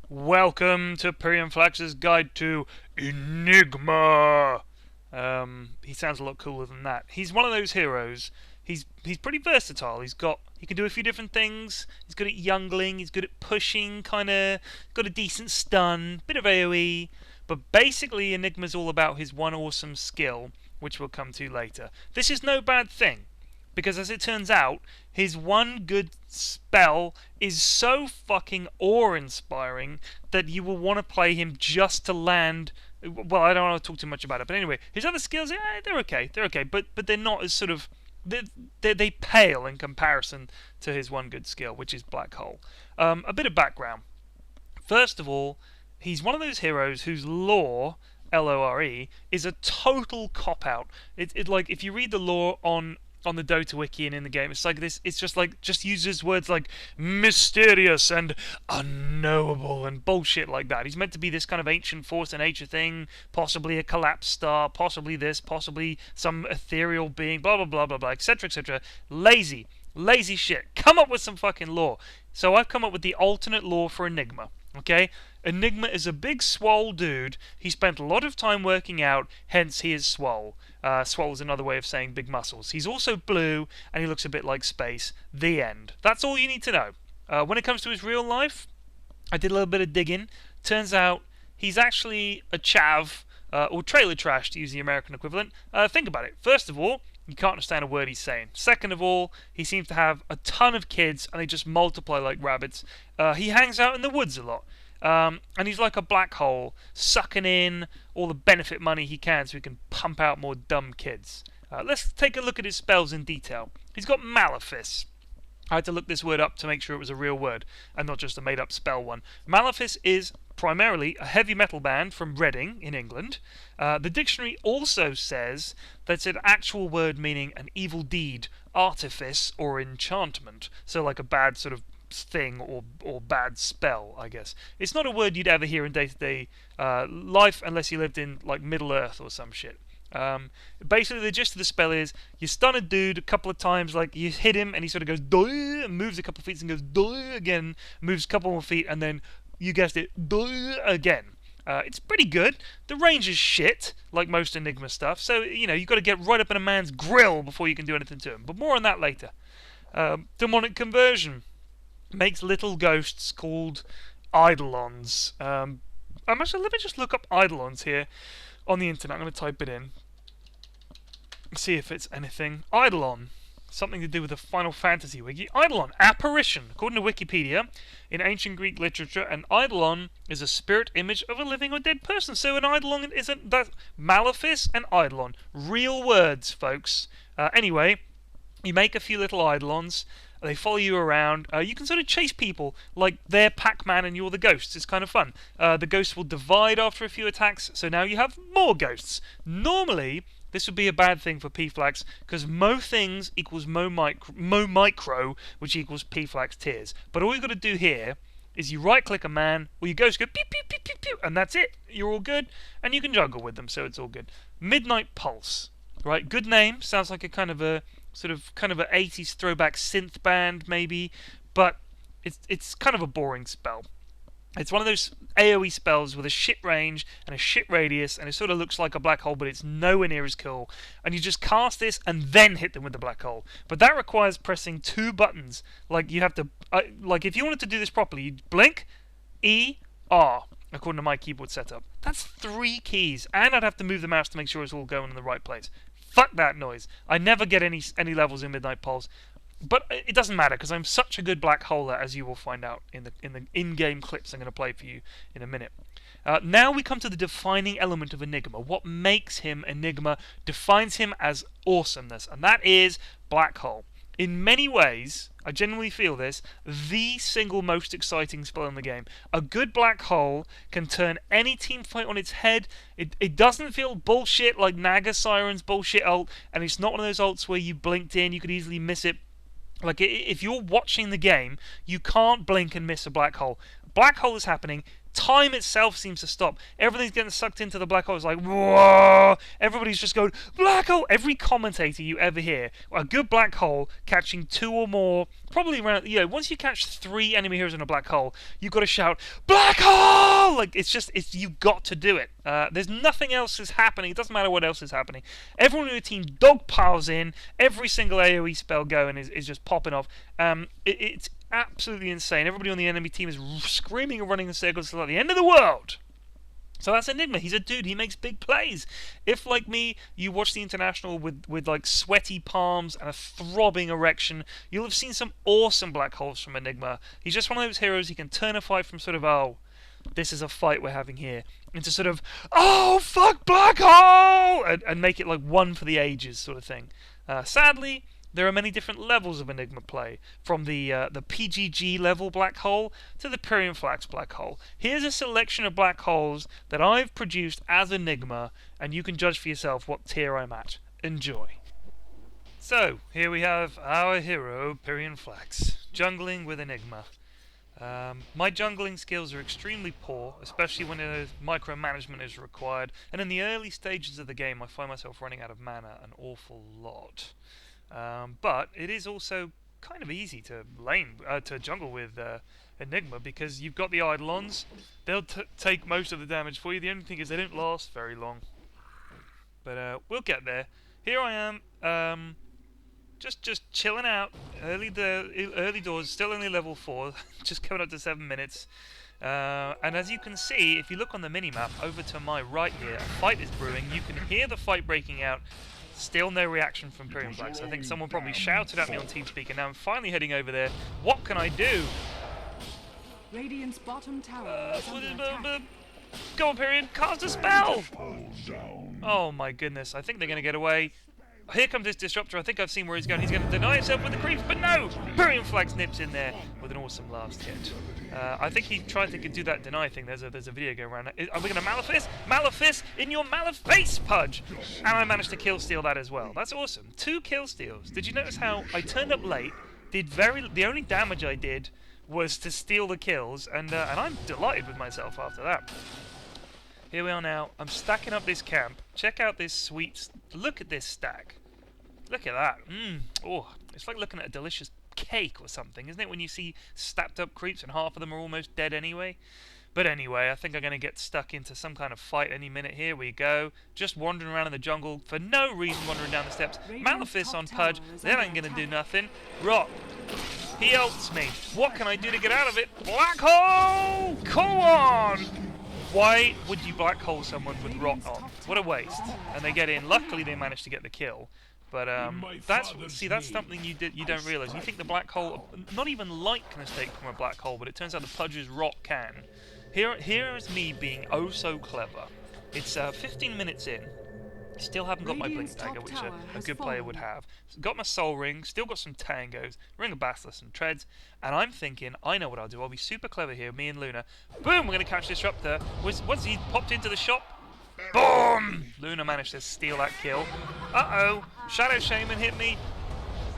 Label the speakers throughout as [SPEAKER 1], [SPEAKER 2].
[SPEAKER 1] Welcome to Pyrion Flax's guide to Enigma. He sounds a lot cooler than that. He's one of those heroes. He's pretty versatile. He can do a few different things. He's good at youngling. He's good at pushing. Got a decent stun. Bit of AOE. But basically, Enigma's all about his one awesome skill, which we'll come to later. This is no bad thing, because as it turns out, his one good spell is so fucking awe-inspiring that you will want to play him just to land. Well, I don't want to talk too much about it, but anyway, his other skills, they're okay, but they're not as sort of they pale in comparison to his one good skill, which is Black Hole. A bit of background. First of all, he's one of those heroes whose lore, LORE, is a total cop out. It like if you read the lore on the Dota wiki and in the game, it's like this. It's just uses words like mysterious and unknowable and bullshit like that. He's meant to be this kind of ancient force in nature thing, possibly a collapsed star, possibly this, possibly some ethereal being, blah blah blah blah blah, etc. etc. Lazy shit. Come up with some fucking lore. So I've come up with the alternate lore for Enigma. Okay? Enigma is a big swole dude. He spent a lot of time working out, hence he is swole. Swole is another way of saying big muscles. He's also blue, and he looks a bit like space. The end. That's all you need to know. When it comes to his real life, I did a little bit of digging. Turns out he's actually a chav, or trailer trash to use the American equivalent. Think about it. First of all, you can't understand a word he's saying. Second of all, he seems to have a ton of kids, and they just multiply like rabbits. He hangs out in the woods a lot. And he's like a black hole, sucking in all the benefit money he can so he can pump out more dumb kids. Let's take a look at his spells in detail. He's got Malefice. I had to look this word up to make sure it was a real word and not just a made-up spell one. Malefice is primarily a heavy metal band from Reading in England. The dictionary also says that it's an actual word meaning an evil deed, artifice, or enchantment. So like a bad sort of thing or bad spell, I guess. It's not a word you'd ever hear in day-to-day life unless you lived in like Middle Earth or some shit. Basically, the gist of the spell is you stun a dude a couple of times, like you hit him and he sort of goes duh, and moves a couple of feet and goes duh again, moves a couple more feet, and then you guessed it, duh again. It's pretty good. The range is shit, like most Enigma stuff, so you've got to get right up in a man's grill before you can do anything to him. But more on that later. Demonic conversion makes little ghosts called Eidolons. Let me just look up Eidolons here on the internet. I'm going to type it in. See if it's anything. Eidolon. Something to do with the Final Fantasy wiki. Eidolon. Apparition. According to Wikipedia, in ancient Greek literature, an Eidolon is a spirit image of a living or dead person. So an Eidolon isn't that. Malefice and Eidolon. Real words, folks. Anyway, you make a few little Eidolons. They follow you around. You can sort of chase people like they're Pac-Man and you're the ghosts. It's kind of fun. The ghosts will divide after a few attacks, so now you have more ghosts. Normally, this would be a bad thing for P-Flax, because mo things equals mo micro, which equals P-Flax tears. But all you've got to do here is you right-click a man, or your ghost go pew pew pew pew pew, and that's it. You're all good, and you can juggle with them, so it's all good. Midnight Pulse. Right, good name. Sounds like a kind of a 80s throwback synth band maybe, but it's kind of a boring spell. It's one of those AoE spells with a shit range and a shit radius, and it sort of looks like a black hole, but it's nowhere near as cool. And you just cast this and then hit them with the black hole. But that requires pressing two buttons. Like you have to, like if you wanted to do this properly, you'd blink, E, R, according to my keyboard setup. That's 3 keys, and I'd have to move the mouse to make sure it's all going in the right place. Fuck that noise. I never get any levels in Midnight Pulse. But it doesn't matter, because I'm such a good black holer, as you will find out in the in-game clips I'm going to play for you in a minute. Now we come to the defining element of Enigma. What makes him Enigma defines him as awesomeness, and that is Black Hole. In many ways, I genuinely feel this, the single most exciting spell in the game. A good black hole can turn any team fight on its head. It doesn't feel bullshit like Naga Siren's bullshit ult, and it's not one of those ults where you blinked in, you could easily miss it. Like, if you're watching the game, you can't blink and miss a black hole. Black hole is happening Time itself seems to stop. Everything's getting sucked into the black hole. It's like, whoa! Everybody's just going, black hole! Every commentator you ever hear, a good black hole catching 2 or more, probably around, once you catch 3 enemy heroes in a black hole, you've got to shout, black hole! Like, you've got to do it. There's nothing else is happening. It doesn't matter what else is happening. Everyone in your team dog piles in. Every single AoE spell going is just popping off. It's absolutely insane. Everybody on the enemy team is screaming and running in circles like the end of the world. So that's Enigma. He's a dude. He makes big plays. If, like me, you watch the International with like sweaty palms and a throbbing erection, you'll have seen some awesome black holes from Enigma. He's just one of those heroes. He can turn a fight from sort of, oh, this is a fight we're having here, into sort of, oh, fuck, black hole! And make it like one for the ages sort of thing. Sadly, there are many different levels of Enigma play, from the PGG level black hole to the Pyrion Flax black hole. Here's a selection of black holes that I've produced as Enigma, and you can judge for yourself what tier I'm at. Enjoy. So, here we have our hero, Pyrion Flax, jungling with Enigma. My jungling skills are extremely poor, especially when micromanagement is required, and in the early stages of the game I find myself running out of mana an awful lot. But it is also kind of easy to jungle with Enigma, because you've got the Eidolons. They'll take most of the damage for you. The only thing is they don't last very long. But we'll get there. Here I am, just chilling out. Early doors, still only level 4, just coming up to 7 minutes. And as you can see, if you look on the minimap over to my right here, a fight is brewing. You can hear the fight breaking out. Still no reaction from Pyrion Flax. I think someone probably shouted at me on TeamSpeak, and now I'm finally heading over there. What can I do?
[SPEAKER 2] Radiant's bottom tower is under attack.
[SPEAKER 1] Go on, Pyrion, cast a spell! Oh my goodness, I think they're going to get away. Here comes this disruptor. I think I've seen where he's going. He's going to deny himself with the creeps, but no! Pyrion Flax nips in there with an awesome last hit. I think he tried to do that deny thing. There's a video going around. Are we going to Malefice? Malefice in your Maleface, Pudge! And I managed to kill steal that as well. That's awesome. 2 kill steals. Did you notice how I turned up late? The only damage I did was to steal the kills, and I'm delighted with myself after that. Here we are now. I'm stacking up this camp. Check out this sweet... Look at this stack. Look at that. Oh, it's like looking at a delicious cake or something, isn't it? When you see stacked up creeps and half of them are almost dead anyway. But anyway, I think I'm going to get stuck into some kind of fight any minute. Here we go. Just wandering around in the jungle for no reason, wandering down the steps. Malefice on Pudge. That ain't going to do nothing. Rock. He ults me. What can I do to get out of it? Black hole! Come on! Why would you black hole someone with rot on? What a waste. And they get in. Luckily they managed to get the kill. But that's something you don't realise. You think the black hole, not even light can escape from a black hole, but it turns out the Pudge's rot can. Here is me being oh so clever. It's 15 minutes in. Still haven't got my Blink Dagger, which a good player would have. Got my Soul Ring, still got some Tangos, Ring of Basilisk and Treads, and I'm thinking, I know what I'll do. I'll be super clever here, me and Luna. Boom, we're going to catch Disruptor. Once he popped into the shop, boom! Luna managed to steal that kill. Uh-oh, Shadow Shaman hit me.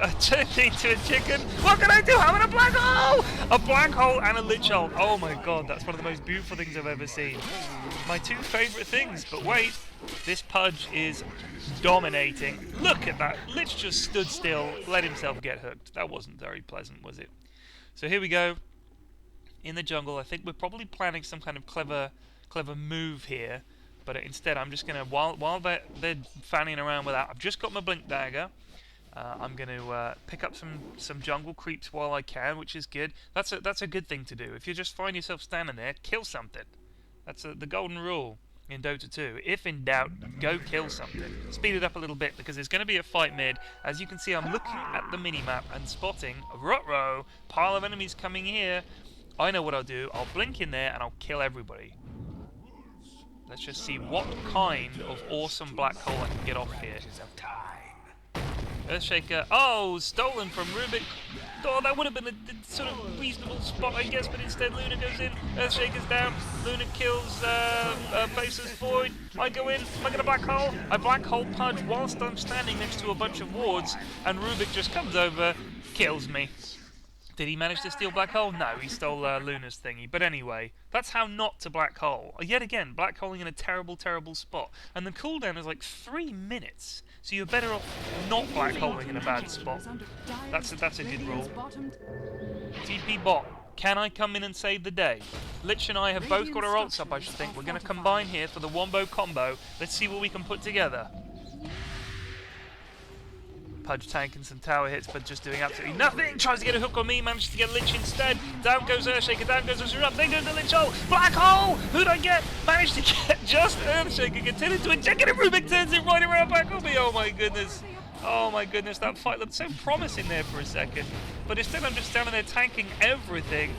[SPEAKER 1] I turned into a chicken. What can I do? I'm in a black hole! A black hole and a Lich Ult. Oh my god, that's one of the most beautiful things I've ever seen. My 2 favourite things, but wait. This Pudge is dominating. Look at that. Lich just stood still, let himself get hooked. That wasn't very pleasant, was it? So here we go. In the jungle. I think we're probably planning some kind of clever move here. But instead, I'm just going to, while they're fanning around with that, I've just got my Blink Dagger. I'm going to pick up some jungle creeps while I can, which is good. That's a good thing to do. If you just find yourself standing there, kill something. That's the golden rule in Dota 2. If in doubt, go kill something. Speed it up a little bit because there's going to be a fight mid. As you can see, I'm looking at the minimap and spotting a ruh-roh, pile of enemies coming here. I know what I'll do. I'll blink in there and I'll kill everybody. Let's just see what kind of awesome black hole I can get off here. Earthshaker. Oh, stolen from Rubik. Oh, that would have been a sort of reasonable spot, I guess, but instead Luna goes in. Earthshaker's down. Luna kills Faceless Void. I go in. Am I going to black hole? I black hole Pudge whilst I'm standing next to a bunch of wards, and Rubik just comes over, kills me. Did he manage to steal Black Hole? No, he stole Luna's thingy. But anyway, that's how not to Black Hole. Yet again, Black Holing in a terrible, terrible spot. And the cooldown is like 3 minutes. So you're better off not Black Holing in a bad spot. That's a good rule. TP bot. Can I come in and save the day? Lich and I have both got our ults up, I should think. We're going to combine here for the Wombo combo. Let's see what we can put together. Pudge tanking some tower hits, but just doing absolutely nothing. Tries to get a hook on me, manages to get Lich instead. Down goes Earthshaker, down goes Earthshaker, there goes the Lich hole. Black hole! Who'd I get? Managed to get just Earthshaker, continued to inject it, and Rubik turns it right around back on me. Oh my goodness. Oh my goodness, that fight looked so promising there for a second. But instead I'm just standing there tanking everything.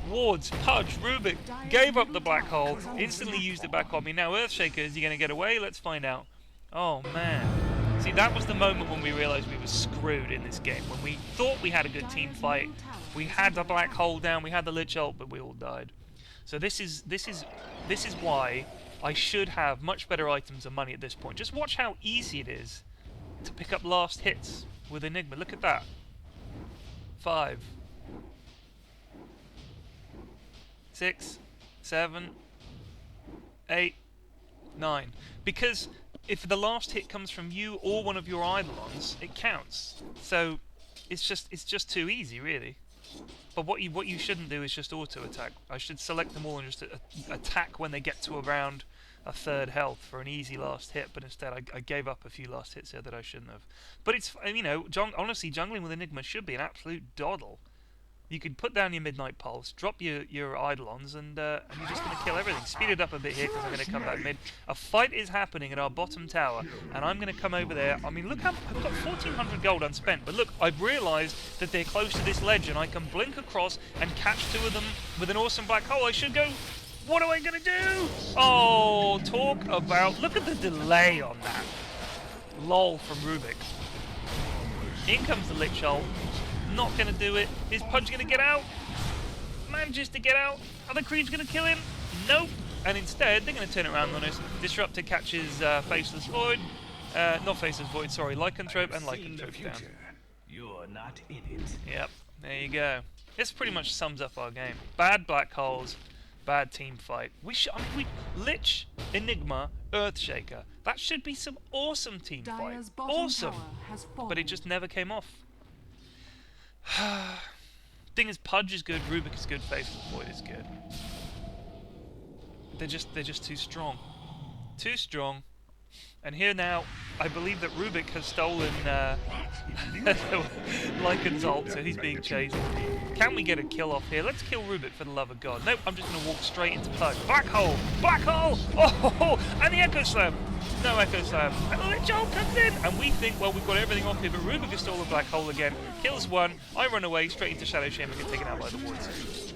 [SPEAKER 1] Wards, Pudge, Rubik gave up the black hole, instantly used it back on me. Now Earthshaker, is he going to get away? Let's find out. Oh man. See, that was the moment when we realised we were screwed in this game. When we thought we had a good team fight, we had the black hole down, we had the Lich ult, but we all died. So this is why I should have much better items and money at this point. Just watch how easy it is to pick up last hits with Enigma. Look at that. 5, 6, 7, 8, 9. Because if the last hit comes from you or one of your Eidolons, it counts. So it's just too easy, really. But what you shouldn't do is just auto attack. I should select them all and just attack when they get to around a third health for an easy last hit. But instead, I gave up a few last hits here that I shouldn't have. But it's, you know, honestly, jungling with Enigma should be an absolute doddle. You could put down your Midnight Pulse, drop your Eidolons, and you're just going to kill everything. Speed it up a bit here because I'm going to come back mid. A fight is happening at our bottom tower, and I'm going to come over there. I mean, look how I've got 1,400 gold unspent, but look, I've realised that they're close to this ledge, and I can blink across and catch 2 of them with an awesome black hole. I should go. What am I going to do? Oh, talk about. Look at the delay on that. Lol from Rubik. In comes the Lich ult. Not going to do it. Is Pudge going to get out? Manages to get out. Are the creeps going to kill him? Nope. And instead, they're going to turn it around on us. Disruptor catches Faceless Void. Not Faceless Void, sorry. Lycanthrope and Lycanthrope down.
[SPEAKER 3] You're not in it.
[SPEAKER 1] Yep. There you go. This pretty much sums up our game. Bad black holes. Bad team fight. Lich, Enigma, Earthshaker. That should be some awesome team fight. Awesome. But it just never came off. Thing is, Pudge is good, Rubik is good, Faceless Void is good. They're just too strong. Too strong. And here now, I believe that Rubik has stolen Lycan's ult, so he's being chased. Can we get a kill off here? Let's kill Rubik for the love of God. Nope, I'm just going to walk straight into Pudge. Black hole! Black hole! Oh, and the Echo Slam! No Echo Slam. And the Lich ult comes in! And we think, well, we've got everything off here, but Rubik has stolen Black hole again. Kills 1. I run away straight into Shadow Chamber and get taken out by the wards.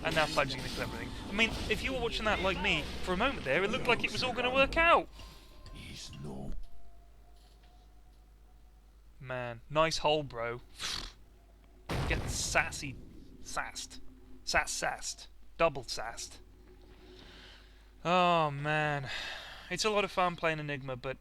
[SPEAKER 1] And now Pudge is going to kill everything. I mean, if you were watching that like me, for a moment there, it looked like it was all going to work out. Man, nice hole, bro. Get sassed. Double sassed. Oh, man. It's a lot of fun playing Enigma, but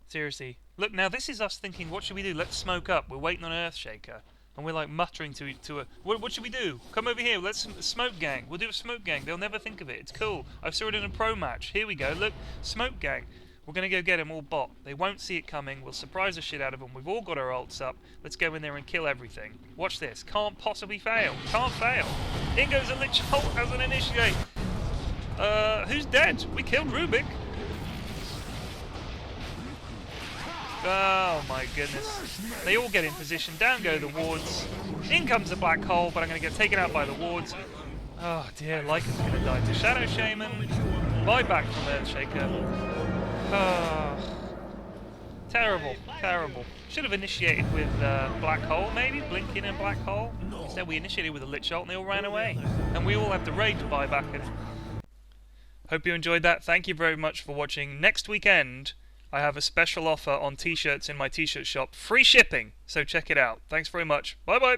[SPEAKER 1] seriously. Look, now this is us thinking, what should we do? Let's smoke up. We're waiting on Earthshaker. And we're like muttering to a... What should we do? Come over here. Let's smoke gang. We'll do a smoke gang. They'll never think of it. It's cool. I saw it in a pro match. Here we go. Look. Smoke gang. We're going to go get them all bot. They won't see it coming. We'll surprise the shit out of them. We've all got our ults up. Let's go in there and kill everything. Watch this. Can't possibly fail. Can't fail. In goes a Lich ult as an initiate. Who's dead? We killed Rubik. Oh my goodness. They all get in position. Down go the wards. In comes the black hole, but I'm going to get taken out by the wards. Oh dear, Lycan's going to die to Shadow Shaman. Buyback from Earthshaker. Oh. Terrible, terrible. Should have initiated with black hole, maybe? Blinking in black hole. Instead we initiated with a Lich ult and they all ran away. And we all had to rage buyback it. Hope you enjoyed that. Thank you very much for watching. Next weekend, I have a special offer on t-shirts in my t-shirt shop. Free shipping, so check it out. Thanks very much. Bye-bye.